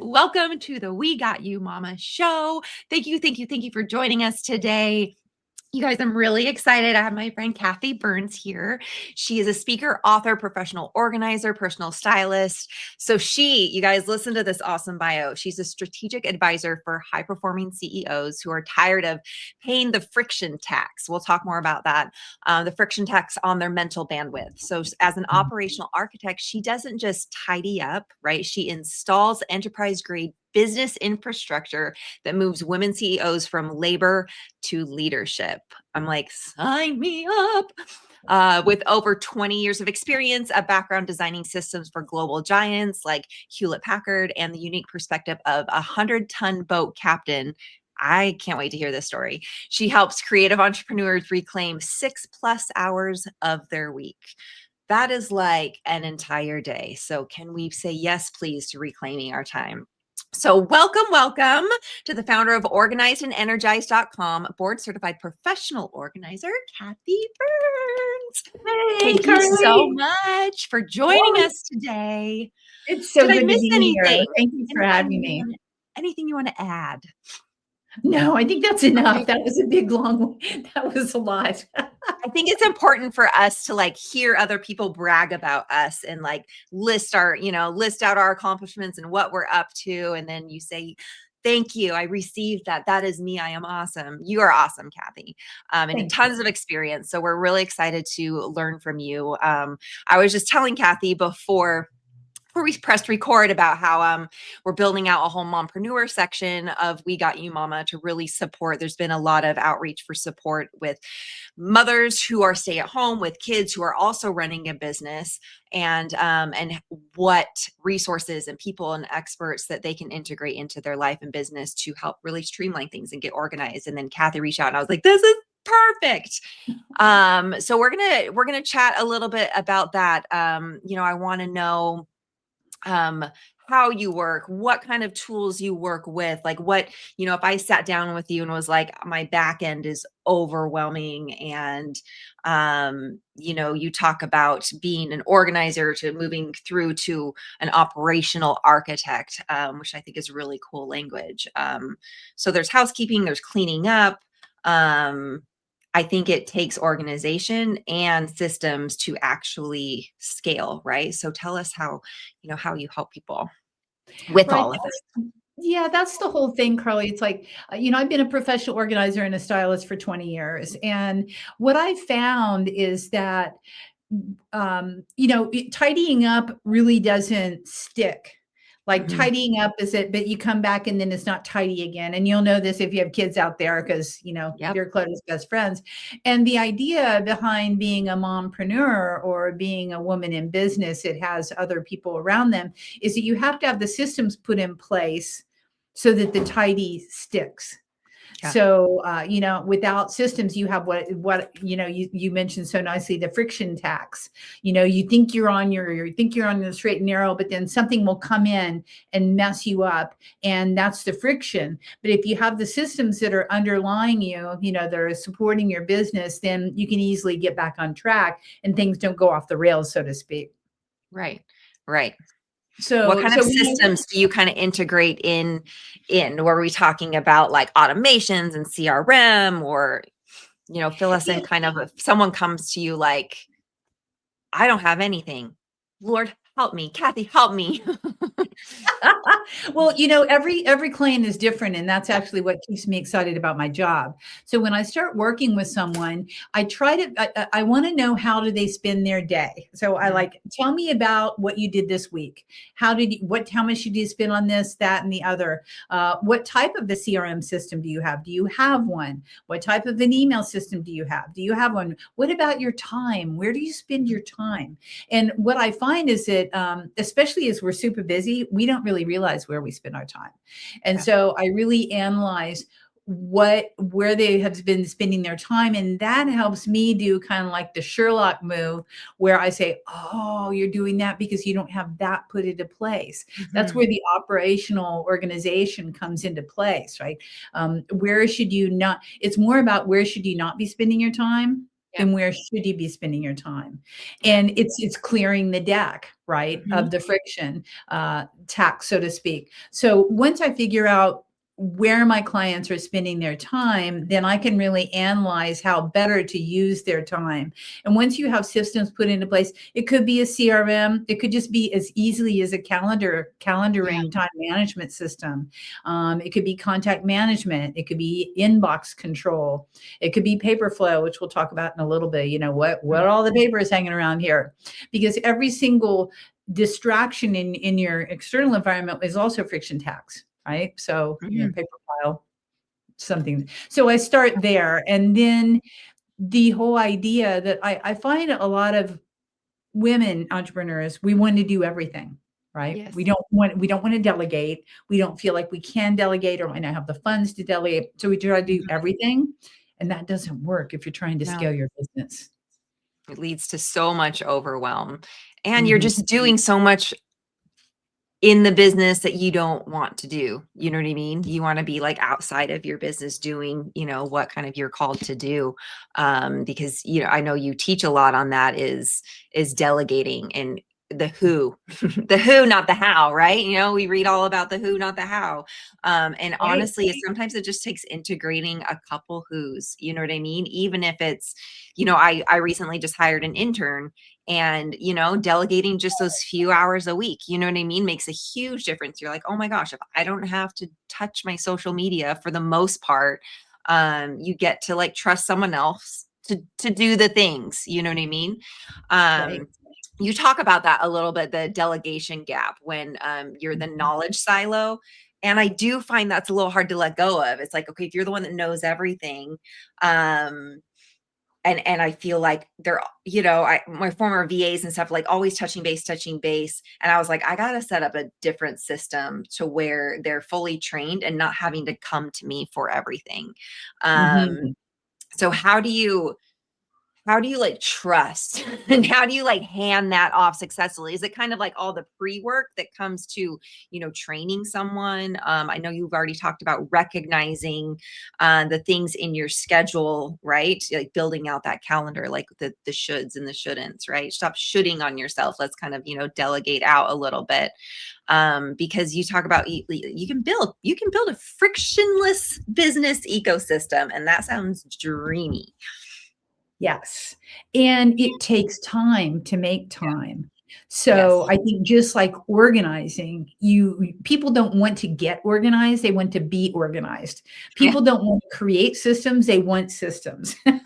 Welcome to the We Got You Mama show. Thank you for joining us today. You guys, I'm really excited. I have my friend Kathi Burns here. She is a speaker, author, professional organizer, personal stylist. So you guys, listen to this awesome bio. She's a strategic advisor for high-performing CEOs who are tired of paying the friction tax. We'll talk more about that, the friction tax on their mental bandwidth. So as an operational architect, she doesn't just tidy up, right? She installs enterprise-grade business infrastructure that moves women CEOs from labor to leadership. I'm like, sign me up. With over 20 years of experience, a background designing systems for global giants like Hewlett-Packard, and the unique perspective of a 100-ton boat captain. I can't wait to hear this story. She helps creative entrepreneurs reclaim 6+ hours of their week. That is like an entire day. So can we say yes, please, to reclaiming our time? So welcome to the founder of organizedandenergized.com, board certified professional organizer, Kathi Burns. Hey, Thank Carly. you so much for joining us today. It's so Did I good miss to be anything? here. Thank you for having me. Anything you want to add? No, I think that's enough. Okay. That was a big, long, that was a lot. I think it's important for us to like hear other people brag about us and like list out our accomplishments and what we're up to. And then you say, thank you. I received that. That is me. I am awesome. You are awesome, Kathi, and tons of experience. So we're really excited to learn from you. I was just telling Kathi before we pressed record about how we're building out a whole mompreneur section of We Got You Mama to really support. There's been a lot of outreach for support with mothers who are stay at home with kids who are also running a business, and what resources and people and experts that they can integrate into their life and business to help really streamline things and get organized. And then Kathi reached out and I was like, this is perfect. So we're gonna chat a little bit about that. I want to know how you work, what kind of tools you work with, like what, if I sat down with you and was like, my back end is overwhelming, and, you talk about being an organizer to moving through to an operational architect, which I think is really cool language. So there's housekeeping, there's cleaning up. I think it takes organization and systems to actually scale, right? So tell us how you help people with all of this. Yeah, that's the whole thing, Carly. It's like, I've been a professional organizer and a stylist for 20 years. And what I found is that, tidying up really doesn't stick. Like tidying up is it, but you come back and then it's not tidy again. And you'll know this if you have kids out there, because, your clutter's best friends. And the idea behind being a mompreneur or being a woman in business, it has other people around them, is that you have to have the systems put in place so that the tidy sticks. Yeah. So, without systems, you have what you mentioned so nicely, the friction tax. You think you're on the straight and narrow, but then something will come in and mess you up, and that's the friction. But if you have the systems that are underlying you, that are supporting your business, then you can easily get back on track and things don't go off the rails, so to speak. Right. So what kind of systems do you kind of integrate in? Were we talking about like automations and CRM, or, fill us in kind of if someone comes to you like, I don't have anything. Lord, help me. Kathi, help me. Well, every client is different, and that's actually what keeps me excited about my job. So when I start working with someone, I want to know, how do they spend their day? So I like, tell me about what you did this week. How much did you spend on this, that, and the other? What type of the CRM system do you have? Do you have one? What type of an email system do you have? Do you have one? What about your time? Where do you spend your time? And what I find is that, especially as we're super busy, we don't really realize where we spend our time. And so I really analyze where they have been spending their time. And that helps me do kind of like the Sherlock move, where I say, oh, you're doing that because you don't have that put into place. That's where the operational organization comes into place, right? It's more about where should you not be spending your time? Yeah. then where should you be spending your time? Yeah. And it's clearing the deck, right, Mhm. of the friction, tax, so to speak. So once I figure out where my clients are spending their time, then I can really analyze how better to use their time. And once you have systems put into place, it could be a CRM, it could just be as easily as a Yeah. calendaring time management system. It could be contact management, it could be inbox control, it could be paper flow, which we'll talk about in a little bit. You know, what Mhm. all the paper is hanging around here, because every single distraction in your external environment is also friction tax, right? So, you know, Mhm. paper file, something. So I start there. And then the whole idea that I find a lot of women entrepreneurs, we want to do everything, right? We Yes. don't want we don't want to delegate. We don't feel like we can delegate or might not have the funds to delegate. So we try to do Mhm. everything. And that doesn't work if you're trying to No. scale your business. It leads to so much overwhelm, and you're Mhm. just doing so much in the business that you don't want to do. You know what I mean? You want to be like outside of your business doing, what kind of you're called to do. Because, I know you teach a lot on that is delegating and the who, the who, not the how, right? We read all about the who, not the how. And Right. honestly, sometimes it just takes integrating a couple who's, you know what I mean? Even if it's, I recently just hired an intern, and delegating just those few hours a week, you know what I mean, makes a huge difference. You're like, oh my gosh, if I don't have to touch my social media for the most part, you get to like trust someone else to do the things, you know what I mean. Right. You talk about that a little bit, the delegation gap, when you're the Mhm. knowledge silo. And I do find that's a little hard to let go of. It's like, okay, if you're the one that knows everything, um and I feel like they're, my former VAs and stuff, like always touching base. And I was like, I got to set up a different system to where they're fully trained and not having to come to me for everything. Um, Mhm. so how do you like trust and how do you like hand that off successfully? Is it kind of like all the pre-work that comes to, training someone? I know you've already talked about recognizing the things in your schedule, right? Like building out that calendar, like the shoulds and the shouldn'ts, right? Stop shoulding on yourself. Let's kind of, delegate out a little bit. Because you talk about you can build a frictionless business ecosystem, and that sounds dreamy. Yes. And it takes time to make Yeah. time. So Yes. I think just like organizing, people don't want to get organized, they want to be organized. Yeah. People don't want to create systems, they want systems. Yeah.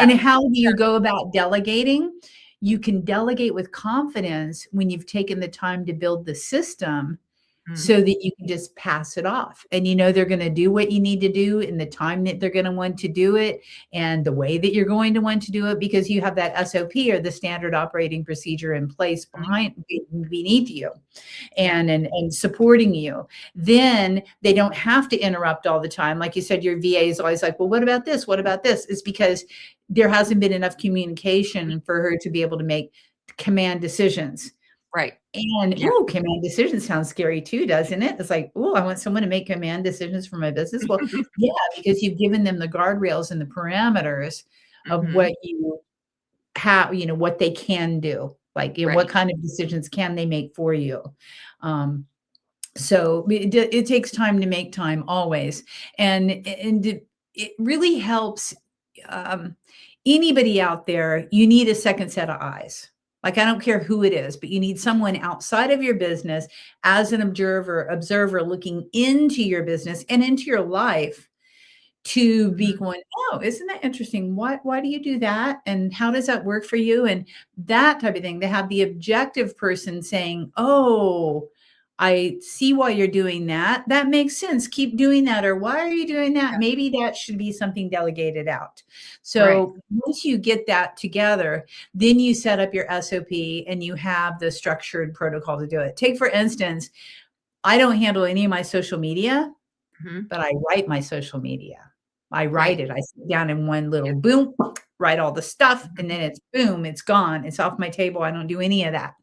And how do you go about delegating? You can delegate with confidence when you've taken the time to build the system Mhm. so that you can just pass it off. And they're going to do what you need to do in the time that they're going to want to do it and the way that you're going to want to do it, because you have that SOP, or the standard operating procedure, in place Mhm. beneath you Yeah. and supporting you. Then they don't have to interrupt all the time. Like you said, your VA is always like, well, what about this? What about this? It's because there hasn't been enough communication for her to be able to make command decisions. Right. And Yeah. command decisions sounds scary too, doesn't it? It's like, I want someone to make command decisions for my business. Well, yeah, because you've given them the guardrails and the parameters of Mhm. what you have, what they can do. Like, what Right. kind of decisions can they make for you? Um, so it takes time to make time, always. And it really helps. um, Anybody out there, you need a second set of eyes. Like, I don't care who it is, but you need someone outside of your business as an observer looking into your business and into your life, to be Mhm. going, oh, isn't that interesting? Why do you do that? And how does that work for you? And that type of thing. They have the objective person saying, oh, I see why you're doing that. That makes sense. Keep doing that. Or why are you doing that? Yeah. Maybe that should be something delegated out. Right. So once you get that together, then you set up your SOP and you have the structured protocol to do it. Take, for instance, I don't handle any of my social media, Mhm. but I write my social media. I write Right. it. I sit down in one little Yeah. boom, write all the stuff, and Mhm. then it's boom, it's gone. It's off my table. I don't do any of that.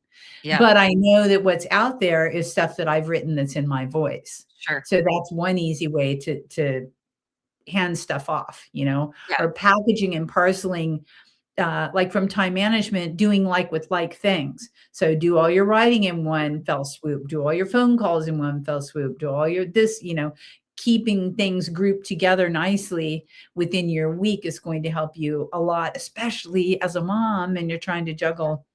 Yeah. But I know that what's out there is stuff that I've written that's in my voice. Sure. So that's one easy way to hand stuff off, Yeah. or packaging and parceling like from time management, doing like with like things. So do all your writing in one fell swoop, do all your phone calls in one fell swoop, do all your this, keeping things grouped together nicely within your week is going to help you a lot, especially as a mom and you're trying to juggle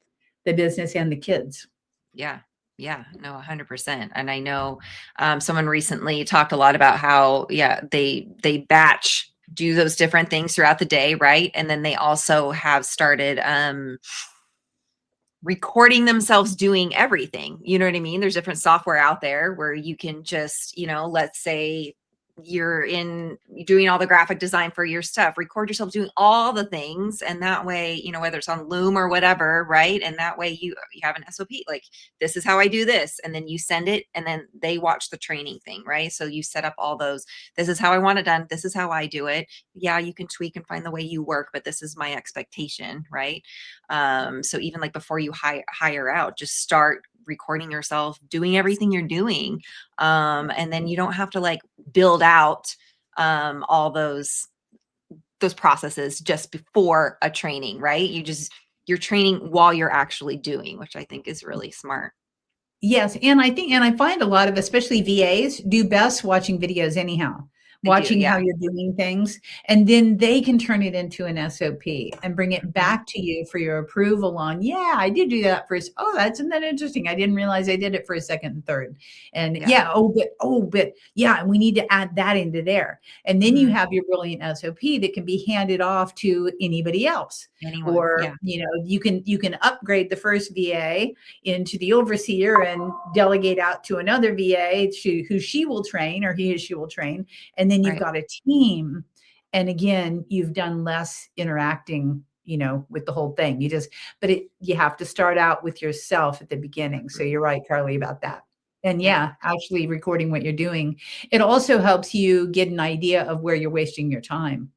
the business and the kids. Yeah. Yeah, no, 100%. And I know someone recently talked a lot about how, yeah, they batch do those different things throughout the day, right? And then they also have started recording themselves doing everything. You know what I mean? There's different software out there where you can just, let's say you're doing all the graphic design for your stuff, record yourself doing all the things. And that way, whether it's on Loom or whatever, right? And that way you have an SOP, like, this is how I do this. And then you send it and then they watch the training thing, right? So you set up all those, this is how I want it done. This is how I do it. Yeah, you can tweak and find the way you work, but this is my expectation, right? So even like before you hire out, just start recording yourself doing everything you're doing. And then you don't have to like build out all those processes just before a training, right? You're training while you're actually doing, which I think is really smart. Yes, and I find a lot of, especially VAs, do best watching videos anyhow, I do, watching yeah. how you're doing things, and then they can turn it into an SOP and bring it back to you for your approval on, yeah, I did do that first. Oh, isn't that interesting? I didn't realize I did it for a second and third. And Yeah. but yeah, we need to add that into there. And then you have your brilliant SOP that can be handed off to anybody else. Anyone, Or, yeah. you can upgrade the first VA into the overseer and delegate out to another VA who she will train, or he or she will train. And then you've Right. got a team. And again, you've done less interacting, with the whole thing. You have to start out with yourself at the beginning. So you're right, Carly, about that. And Yeah. actually recording what you're doing. It also helps you get an idea of where you're wasting your time.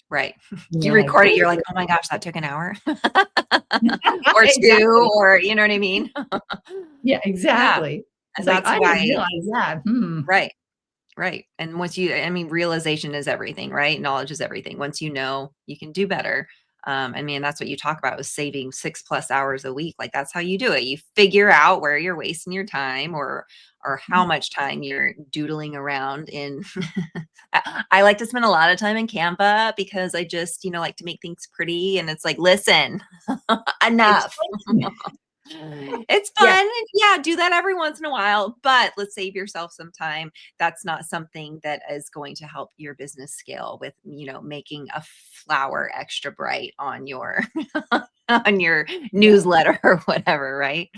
Right. You Like, record it, you're like, oh my gosh, that took an hour or two, exactly. or you know what I mean? Yeah, Yeah. exactly. And It's like, that's I didn't why, realize that. Hmm. right. Right. And realization is everything, right? Knowledge is everything. Once you know, you can do better. That's what you talk about, is saving 6+ hours a week. Like, that's how you do it. You figure out where you're wasting your time, or how much time you're doodling around in. I like to spend a lot of time in Canva because I just, like to make things pretty. And it's like, listen, enough. Explain. It's Yeah. fun. Yeah, do that every once in a while, but let's save yourself some time. That's not something that is going to help your business scale with, making a flower extra bright on your on your newsletter or whatever, right?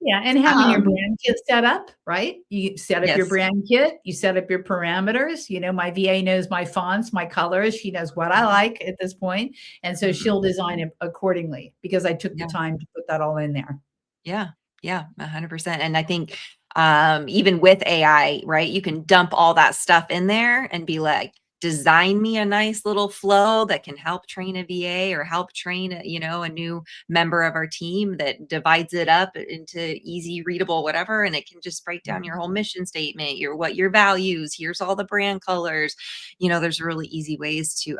Yeah, and having your Um, brand kit set up, right? You set up your yes. brand kit, you set up your parameters. My VA knows my fonts, my colors. She knows what I like at this point, and so Mhm. she'll design it accordingly because I took the Yeah. time to put that all in there. Yeah. Yeah. 100%. And I think even with AI, right, you can dump all that stuff in there and be like, design me a nice little flow that can help train a VA, or help train a new member of our team, that divides it up into easy readable whatever, and it can just break down your whole mission statement, your values, here's all the brand colors. There's really easy ways to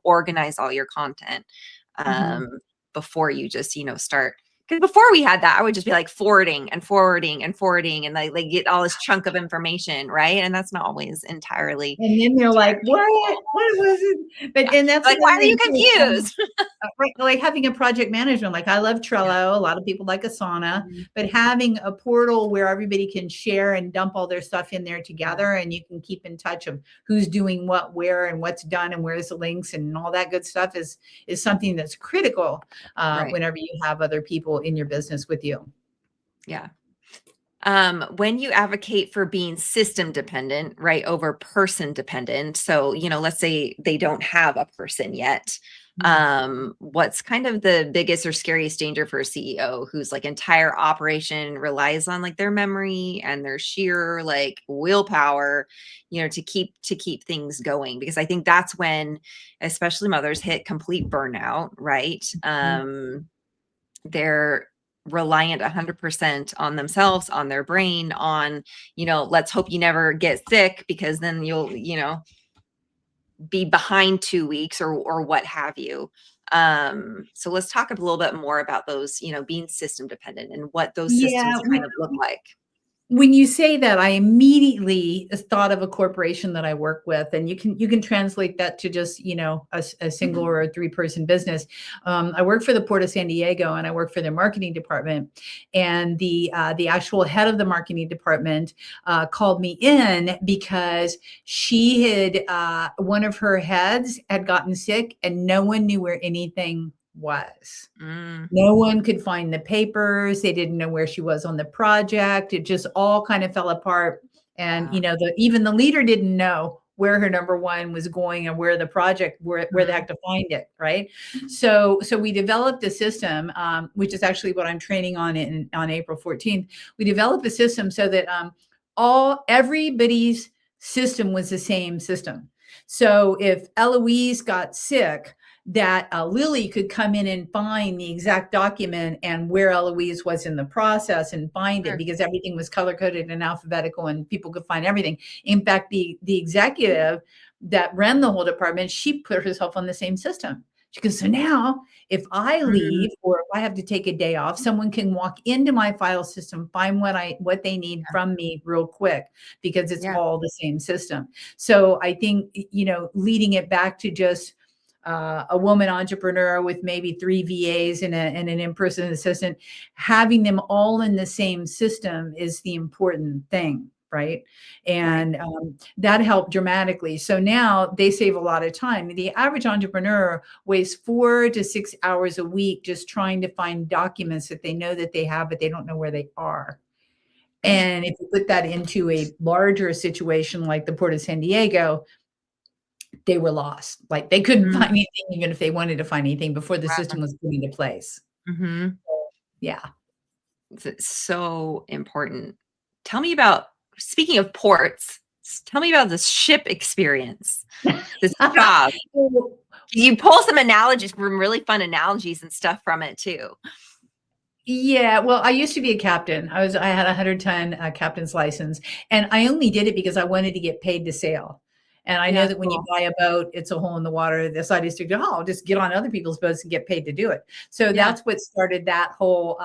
organize all your content Mhm. um before you just start. Because before we had that, I would just be like forwarding and forwarding and forwarding, and they get all this chunk of information, right? And that's not always entirely. And then they're like, "What? What was it?" But Yeah. and that's Like, why another are you thing too, confused? right, like having a project management, like I love Yeah. Trello. A lot of people like Asana, Mhm. but having a portal where everybody can share and dump all their stuff in there together, and you can keep in touch of who's doing what, where, and what's done, and where's the links, and all that good stuff is something that's critical Right. whenever you have other people in your business with you. Yeah. When you advocate for being system dependent, right, over person dependent. So, let's say they don't have a person yet. What's kind of the biggest or scariest danger for a CEO whose like entire operation relies on like their memory and their sheer like willpower, to keep things going? Because I think that's when, especially mothers, hit complete burnout, right? They're reliant 100% on themselves, on their brain, on, let's hope you never get sick, because then you'll, be behind 2 weeks, or what have you. So let's talk a little bit more about those, being system dependent and what those systems Yeah. kind of look like. When you say that, I immediately thought of a corporation that I work with, and you can translate that to just a single or a 3-person business. I work for the Port of San Diego, and I work for their marketing department. And the actual head of the marketing department called me in because she had one of her heads had gotten sick, and no one knew where anything was. Mm, No one could find the papers. They didn't know where she was on the project. It just all kind of fell apart. And, wow. even the leader didn't know where her number one was going and where the project, where the Mm, heck to find it. Right. So we developed a system, which is actually what I'm training on April 14th. We developed a system so that everybody's system was the same system. So if Eloise got sick, that Lily could come in and find the exact document and where Eloise was in the process and find it, sure. because everything was color coded and alphabetical and people could find everything. In fact, the executive that ran the whole department, she put herself on the same system. She goes, so now if I Mm, leave or if I have to take a day off, someone can walk into my file system, find what they need from me real quick, because it's yeah. all the same system. So I think, leading it back to just a woman entrepreneur with maybe 3 VAs and an in-person assistant, having them all in the same system is the important thing. Right. Right. And that helped dramatically. So now they save a lot of time. The average entrepreneur wastes 4 to 6 hours a week just trying to find documents that they know that they have, but they don't know where they are. And if you put that into a larger situation like the Port of San Diego, they were lost. Like they couldn't Mm, find anything, even if they wanted to find anything before the wow. system was put into place. Hmm. Yeah. It's so important. Tell me about, speaking of ports, tell me about this ship experience, this job. You pull some analogies from really fun analogies and stuff from it too. Yeah, well, I used to be a captain. I had a 110 captain's license, and I only did it because I wanted to get paid to sail. And I know Yeah, that when you cool. buy a boat, it's a hole in the water. The side is to go, oh, I'll just get on other people's boats and get paid to do it. So Yeah. that's what started that whole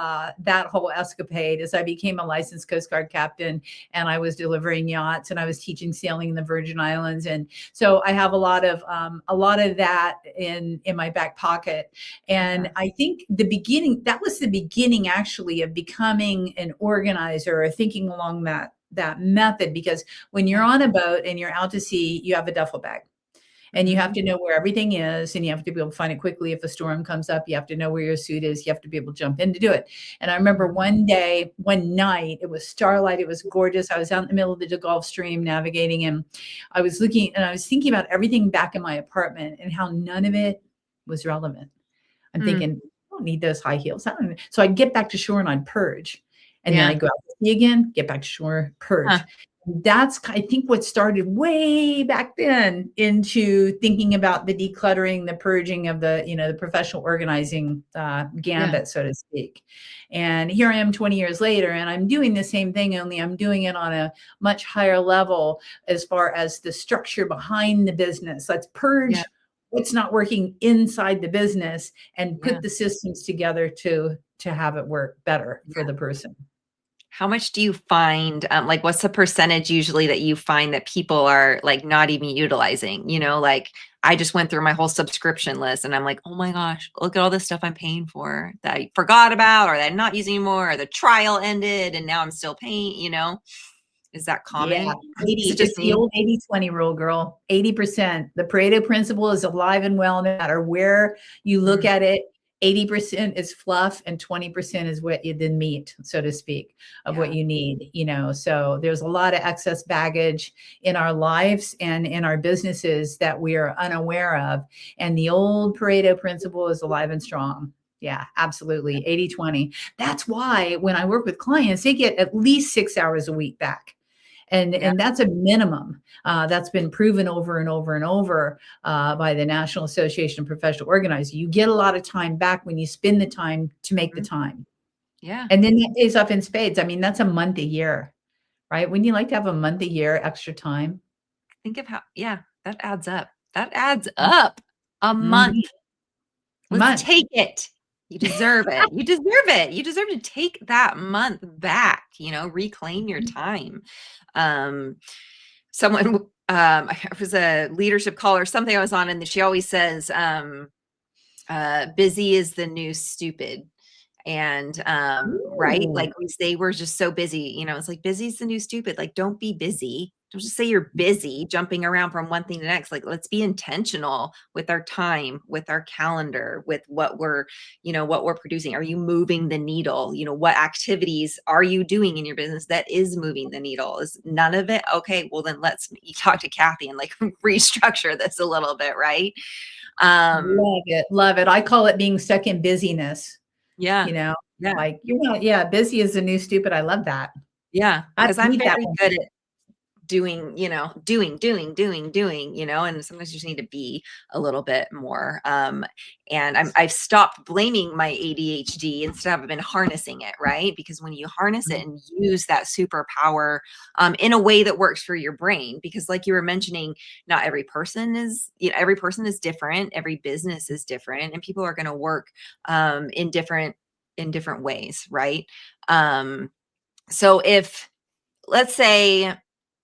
escapade. As I became a licensed Coast Guard captain, and I was delivering yachts, and I was teaching sailing in the Virgin Islands, and so I have a lot of that in my back pocket. And Uh-huh. I think that was the beginning actually of becoming an organizer or thinking along that method, because when you're Yeah. on a boat and you're out to sea, you have a duffel bag. And you have Hmm. to know where everything is, and you have to be able to find it quickly. If a storm comes up, you have to know where your suit is. You have to be able to jump in to do it. And I remember Hmm. one night, it was starlight. It was gorgeous. I was out in the middle of the Gulf Stream navigating, and I was looking and I was thinking about everything back in my apartment and how none of it was relevant. I'm Mm, thinking, I don't need those high heels. So I'd get back to shore and I'd purge. And then yeah. I'd go out to sea again, get back to shore, Huh. purge. That's, I think, what started way back then into thinking about the decluttering, the purging of the professional organizing Yeah. gambit, so to speak. And here I am 20 years later, and I'm doing the same thing, only I'm doing it on a much higher level as far as the structure behind the business. Let's Yeah. purge what's not working inside the business and Yeah. put the systems together to have it work better for the person. How much do you find, like, what's the percentage usually that you find that people are like not even utilizing? Like I just went through my whole subscription list and I'm like, oh my gosh, look at all this stuff I'm paying for that I forgot about or that I'm not using anymore, or the trial ended and now I'm still paying. Is that Yeah, common? Is it 80, just it's the me? old 80/20 rule, girl. 80%. The Pareto principle is alive and well, no matter where you look Mm, at it. 80% is fluff and 20% is what you the meat, so to speak, of what yeah. you need. So there's a lot of excess baggage in our lives and in our businesses that we are unaware of. And the old Pareto principle is alive and strong. Yeah, absolutely. 80/20. That's why when I work with clients, they get at least 6 hours a week back. and Yeah. and that's a minimum that's been proven over and over and over by the National Association of Professional Organizers. You get a lot of time back when you spend the time to make the Mhm. time, Yeah. and then that pays off in spades. I mean, that's a month a year, right? Wouldn't you like to have a month a year extra time? Think of how, yeah, that adds up. That adds up. A Mhm. month. A Let's month. take it. You deserve it. You deserve it. You deserve to take that month back, reclaim your time. Um, someone, it was a leadership call or something I was on, and she always says, busy is the new stupid. And right, Ooh. like we say we're just so busy, it's like busy's the new stupid. Like, don't be busy. Don't just say you're busy jumping around from one thing to the next. Like, let's be intentional with our time, with our calendar, with what we're producing. Are you moving the needle? What activities are you doing in your business that is moving the needle? Is none of it? Okay, well then let's talk to Kathi and like restructure this a little bit, right? Love it. Love it. I call it being stuck in busyness, Yeah. you know, Yeah. like you're not, yeah, busy is the new stupid. I love that. Yeah, I because I'm need that very one. good at doing, and sometimes you just need to be a little bit more. And I've stopped blaming my ADHD instead of been harnessing it, right? Because when you harness it and use that superpower in a way that works for your brain, because like you were mentioning, not every person is, every person is different, every business is different, and people are going to work in different ways, right? So if, let's say,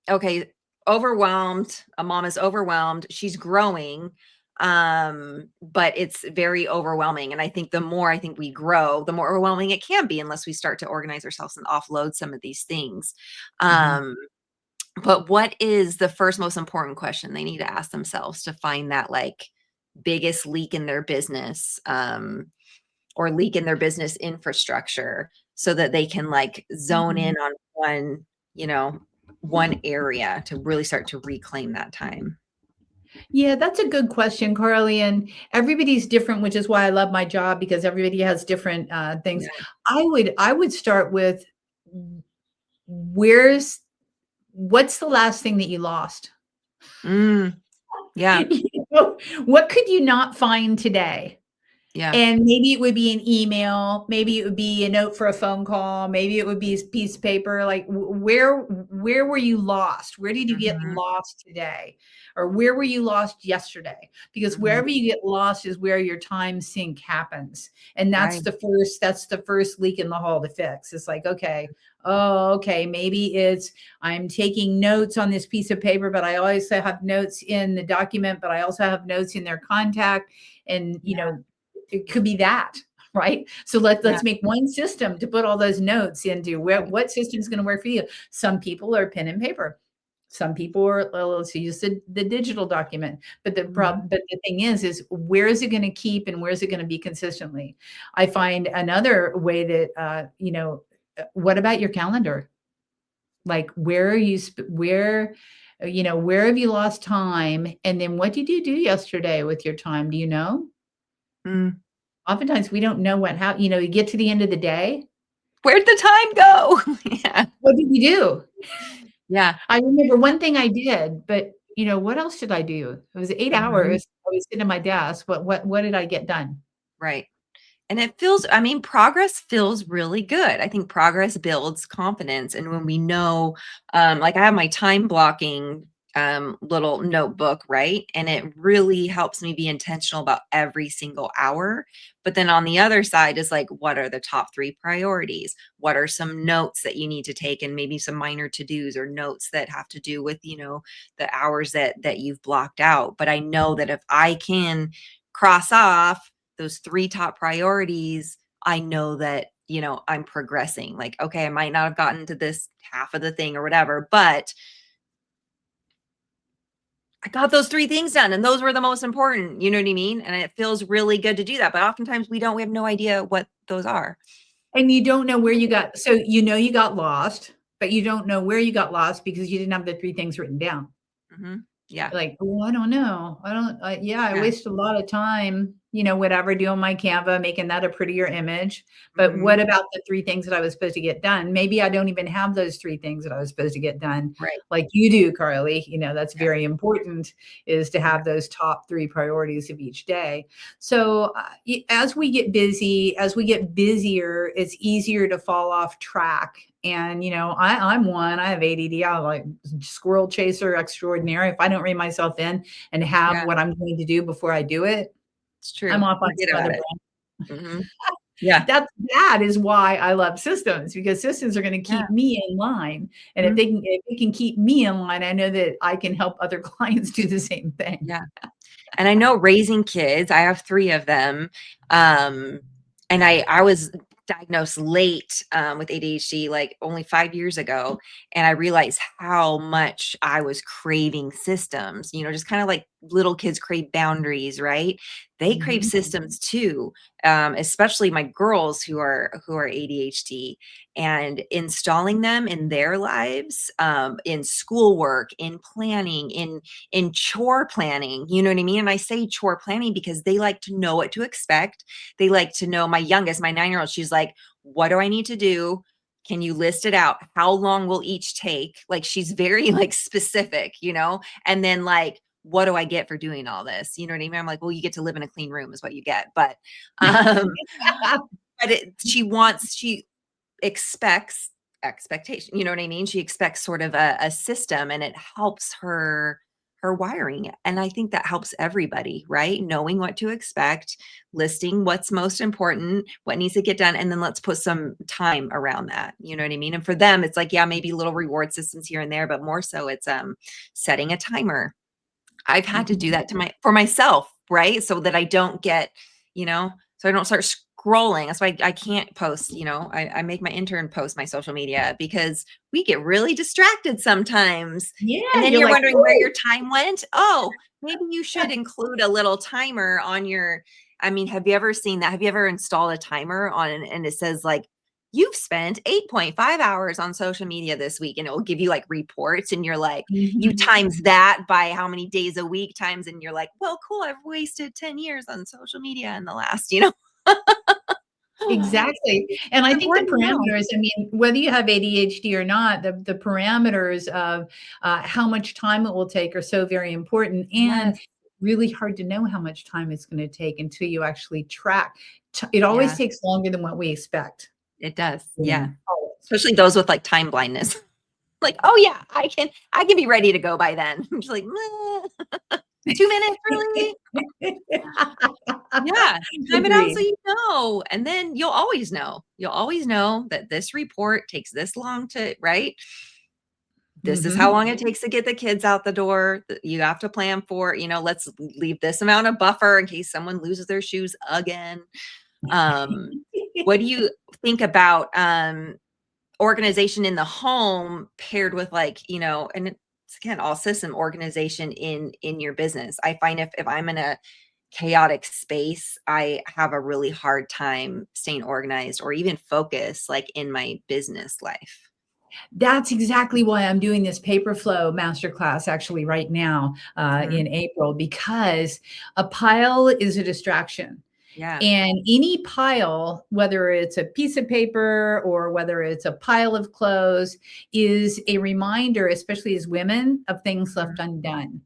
okay, overwhelmed, a mom is overwhelmed, she's growing, but it's very overwhelming. And I think the more I think we grow, the more overwhelming it can be unless we start to organize ourselves and offload some of these things. Mhm. But what is the first most important question they need to ask themselves to find that like biggest leak in their business? Or leak in their business infrastructure so that they can like zone in Mhm. on one area to really start to reclaim that time. Yeah, that's a good question, Carly. And everybody's different, which is why I love my job because everybody has different things. Yeah. I would start with where's what's the last thing that you lost? Mm, yeah. What could you not find today? Yeah. And maybe it would be an email, maybe it would be a note for a phone call, maybe it would be a piece of paper. Like where were you lost? Where did you get Mhm, lost today? Or where were you lost yesterday? Because mhm. wherever you get lost is where your time sink happens. And Right. that's the first leak in the hall to fix. It's like, okay, oh, okay, maybe it's I'm taking notes on this piece of paper, but I always have notes in the document, but I also have notes in their contact. And Yeah. it could be that, right? So Yeah. let's make one system to put all those notes into what system is going to work for you. Some people are pen and paper. Some people are, well, let's use the digital document. But Mhm, but the thing is where is it going to keep and where is it going to be consistently? I find another way that what about your calendar? Like where are you where where have you lost time? And then what did you do yesterday with your time? Do you know? mm. Oftentimes, we don't know how you get to the end of the day. Where'd the time go? Yeah. What did you do? Yeah. I remember one thing I did, but, what else did I do? It was 8 Mhm. hours. I was sitting at my desk. What did I get done? Right. And progress feels really good. I think progress builds confidence. And when we know, like I have my time blocking little notebook, right? And it really helps me be intentional about every single hour. But then on the other side is like, what are the top three priorities? What are some notes that you need to take and maybe some minor to-dos or notes that have to do with, the hours that you've blocked out. But I know that if I can cross off those three top priorities, I know that, I'm progressing. Like, okay, I might not have gotten to this half of the thing or whatever, but I got those three things done and those were the most important. You know what I mean? And it feels really good to do that. But oftentimes we have no idea what those are. And you don't know where you got so you got lost, but you don't know where you got lost because you didn't have the 3 things written down. Yeah. Like, "Oh, I don't know. I don't yeah, I Yeah. wasted a lot of time, whatever, doing my Canva, making that a prettier image, but Hmm. what about the 3 things that I was supposed to get done? Maybe I don't even have those 3 things that I was supposed to get done Right. like you do, Carly, that's Yeah. very important is to Yeah. have those top 3 priorities of each day. So, as we get busy, as we get busier, it's easier to fall off track. And I'm one. I have ADD. I'm like squirrel chaser extraordinaire. If I don't rein myself in and have Yeah. what I'm going to do before I do it, It's I'm true. off You on get some at other it. brand. Hmm. Yeah. That is why I love systems, because systems are going to Yeah. keep me in line. And Mhm. if they can keep me in line, I know that I can help other clients do the same thing. Yeah. And I know raising kids, I have 3 of them. Um, and I was diagnosed late with ADHD, like only 5 years ago. And I realized how much I was craving systems, just kind of like little kids crave boundaries, right? They crave Mhm. systems too, especially my girls who are ADHD, and installing them in their lives, in schoolwork, in planning, in chore planning, you know what I mean? And I say chore planning because they like to know what to expect. They like to know. My youngest, my 9-year-old, she's like, what do I need to do? Can you list it out? How long will each take? Like, she's very like specific, and then like, what do I get for doing all this? You know what I mean? I'm like, well, you get to live in a clean room is what you get. Um, but she expects expectation, you know what I mean? She expects sort of a system, and it helps her wiring. And I think that helps everybody, right? Knowing what to expect, listing what's most important, what needs to get done, and then let's put some time around that. You know what I mean? And for them, it's like, yeah, maybe little reward systems here and there, but more so it's setting a timer. I've had to do Mhm. that for myself, right? So that I don't get, so I don't start scrolling. That's why I can't post, I make my intern post my social media because we get really distracted sometimes. And Yeah, then you're you're like, wondering where "Ooh." your time went. Oh, maybe you should include a little timer on your, I mean, have you ever seen that? Have you ever installed a timer on, and it says like, you've spent 8.5 hours on social media this week, and it will give you like reports, and you're like, you Mhm. times that by how many days a week times, and you're like, well, cool, I've wasted 10 years on social media in the last, Exactly. And I think the important to know. parameters, I mean, whether you have ADHD or not, the parameters of how much time it will take are so very important, and Yes. really hard to know how much time it's going to take until you actually track. It always Yeah, takes longer than what we expect. it does. Yeah. Yeah. Always. Especially those with like time blindness. Like, oh yeah, I can be ready to go by then. I'm just like, "Meh, 2 minutes, really? Yeah. Time it out so Agreed. you know. And then you'll always know. You'll always know that this report takes this long to, right? This is how Mhm. long it takes to get the kids out the door. You have to plan for, let's leave this amount of buffer in case someone loses their shoes again. Um, what do you think about organization in the home paired with like, and it's again all system organization in your business? I find if I'm in a chaotic space, I have a really hard time staying organized or even focused like in my business life. That's exactly why I'm doing this paper flow masterclass actually right now Mhm. in April, because a pile is a distraction. Yeah. And any pile, whether it's a piece of paper or whether it's a pile of clothes, is a reminder, especially as women, of things left undone.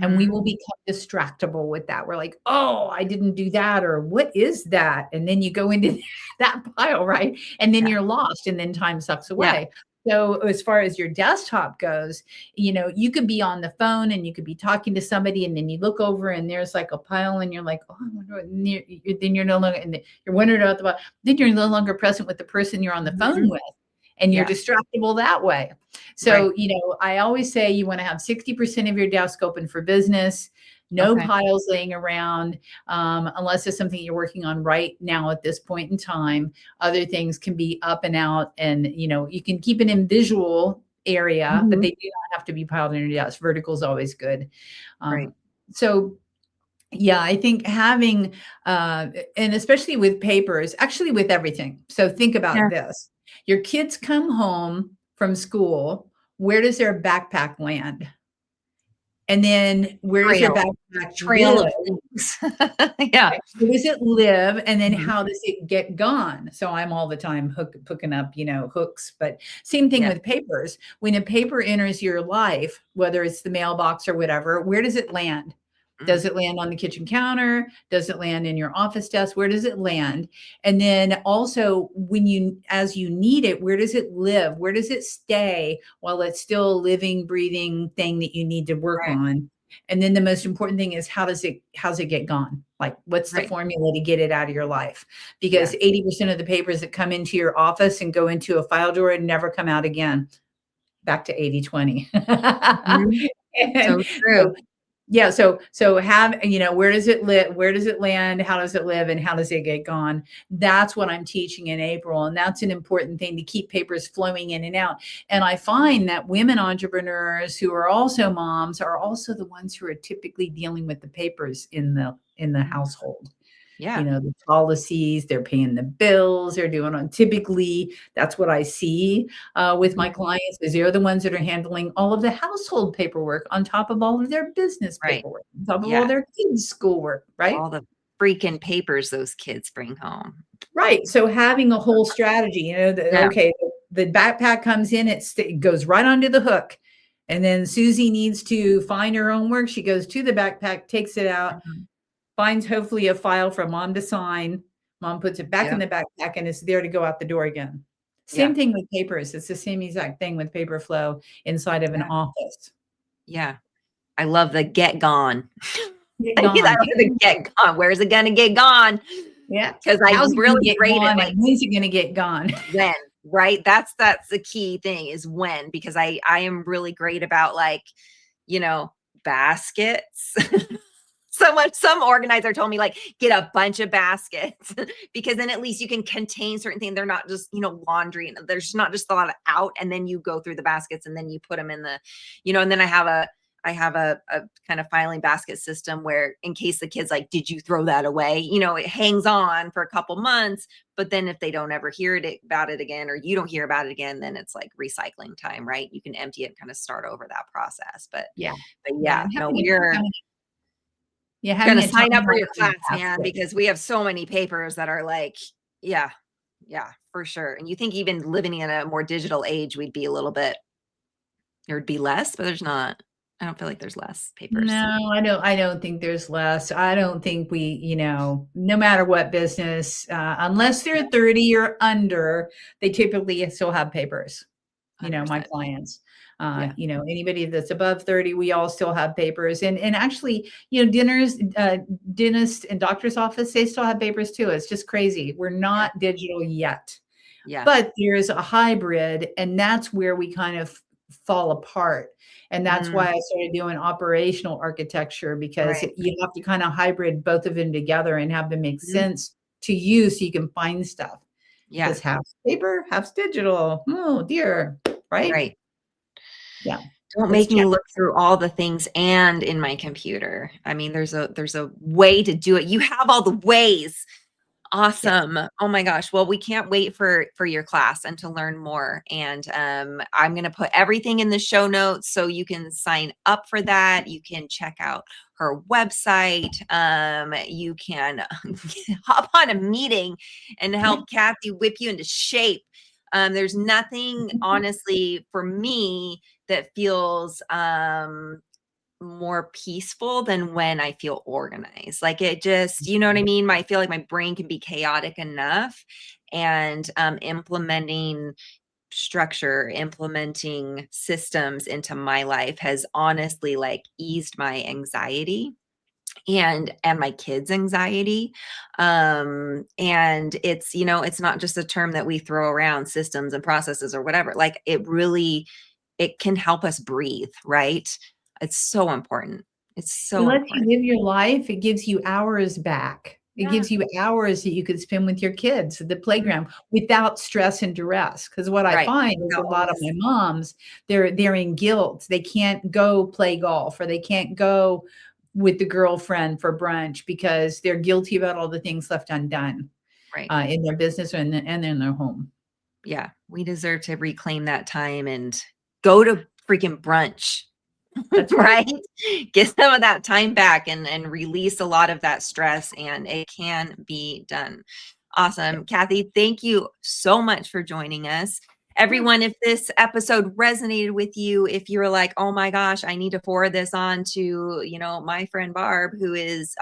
And we Mm-hmm. will become distractible with that. We're like, oh, I didn't do that, or what is that? And then you go into that pile, right? And then Yeah. you're lost, and then time sucks Yeah. away. So, as far as your desktop goes, you could be on the phone and you could be talking to somebody, and then you look over and there's like a pile, and you're like, oh, I wonder what, then you're no longer, and you're wondering about then you're no longer present with the person you're on the phone Mhm. with, and you're Yeah. distractible that way. Right. So, I always say you want to have 60% of your desk open for business, no Okay. piles laying around, unless it's something you're working on right now at this point in time. Other things can be up and out, and you can keep it in visual area, but Mhm. they do not have to be piled in your desk. Vertical is always good. Right. So yeah, I think having, and especially with papers, actually with everything. So think about Yeah. this. Your kids come home from school. Where does their backpack land? And then where does their Trail. backpack Trail live? of things. Yeah. Right. Where does it live? And then Mhm. how does it get gone? So I'm all the time hooking up, hooks. But same thing Yeah. with papers. When a paper enters your life, whether it's the mailbox or whatever, where does it land? Does Mm. it land on the kitchen counter? Does it land in your office desk? Where does it land? And then also as you need it, where does it live? Where does it stay while it's still a living, breathing thing that you need to work Right. on? And then the most important thing is how's it get gone? Like, what's the Right. formula to get it out of your life? Yeah. Because 80% of the papers that come into your office and go into a file drawer and never come out again. Back to 80/20. Mhm. So And true. so, yeah, so have, where does it live? Where does it land? How does it live? And how does it get gone? That's what I'm teaching in April. And that's an important thing to keep papers flowing in and out. And I find that women entrepreneurs who are also moms are also the ones who are typically dealing with the papers in the Mhm. household. Yeah. The policies, they're paying the bills, they're doing on typically, that's what I see with my Mhm. clients is they're the ones that are handling all of the household paperwork on top of all of their business Right. paperwork, on top of all Yeah. their kids' schoolwork, right? All the freaking papers those kids bring home. Right. So having a whole strategy, Yeah. okay, the backpack comes in, it goes right onto the hook. And then Susie needs to find her own work. She goes to the backpack, takes it out, Mhm. finds hopefully a file for mom to sign. Mom puts it back in Yeah. the backpack and it's there to go out the door again. Yeah. Same thing with papers. It's the same exact thing with paper flow inside of an Yeah. office. Yeah. I love the get gone. Get I love gone. the get gone. Where's it gonna get gone? Yeah. Because How's I'm it going really to get great at gone like and when's it going to get gone? when, right? That's the key thing is when, because I am really great about like, you know, baskets. Some organizer told me like get a bunch of baskets because then at least you can contain certain things. They're not just, laundry and there's not just a lot of out and then you go through the baskets and then you put them in the, and then I have a kind of filing basket system where in case the kids like, did you throw that away? It hangs on for a couple months, but then if they don't ever hear about it again, or you don't hear about it again, then it's like recycling time, right? You can empty it and kind of start over that process. But, Yeah. but Yeah. yeah, And no, having we're having gonna a sign up for timeline your is class, man, fantastic. because we have so many papers that are like, yeah, yeah, for sure. And you think even living in a more digital age, we'd be a little bit, there'd be less, but there's not. I don't feel like there's less papers. No, I don't think there's less. I don't think no matter what business, unless they're 30 or under, they typically still have papers. My 100%. clients. Yeah. Anybody that's above 30, we all still have papers. And actually, dentists and doctor's office, they still have papers too. It's just crazy. We're Yeah. not digital yet. Yeah. But there's a hybrid, and that's where we kind of fall apart. And that's Mm, why I started doing operational architecture because right. you have to kind of hybrid both of them together and have them make Mhm. sense to you so you can find stuff. Yeah. Because half's paper, half's digital. Oh dear, right? Right. Yeah, Don't it's make me challenging. look through all the things and in my computer. I mean, there's a way to do it. You have all the ways. Yes. Awesome. Oh my gosh. Well, we can't wait for your class and to learn more. And I'm going to put everything in the show notes so you can sign up for that. You can check out her website. You can hop on a meeting and Yeah. help Kathi whip you into shape. There's nothing, honestly, for me that feels more peaceful than when I feel organized. Like it just, you know what I mean? I feel like my brain can be chaotic enough and implementing structure, implementing systems into my life has honestly like eased my anxiety and my kids' anxiety. And it's not just a term that we throw around, systems and processes or whatever. Like it can help us breathe, right? It's so important. It's It so lets you important. live your life. It gives you hours back. It Yeah. gives you hours that you could spend with your kids at the Mhm. playground without stress and duress. Because what I Right. find is a Without all lot of this. my moms, they're in guilt. They can't go play golf or they can't go with the girlfriend for brunch because they're guilty about all the things left undone Right. in their business and in their home. Yeah. We deserve to reclaim that time and go to freaking brunch. That's right. Right? Get some of that time back and release a lot of that stress, and it can be done. Awesome. Kathi, thank you so much for joining us. Yeah. Everyone, if this episode resonated with you, if you were like, oh my gosh, I need to forward this on to, my friend Barb, who is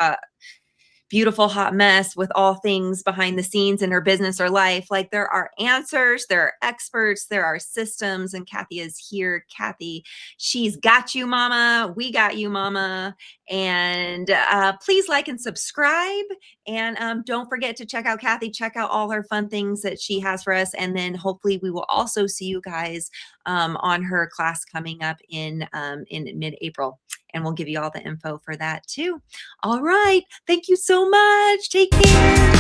beautiful hot mess with all things behind the scenes in her business or life. Like, there are answers, there are experts, there are systems, and Kathi is here. Kathi, she's got you, mama. We got you, mama. And please like and subscribe. And don't forget to check out Kathi, check out all her fun things that she has for us. And then hopefully we will also see you guys on her class coming up in mid-April. And we'll give you all the info for that too. All right. Thank you so much. Take care.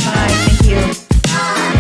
Bye. Thank you.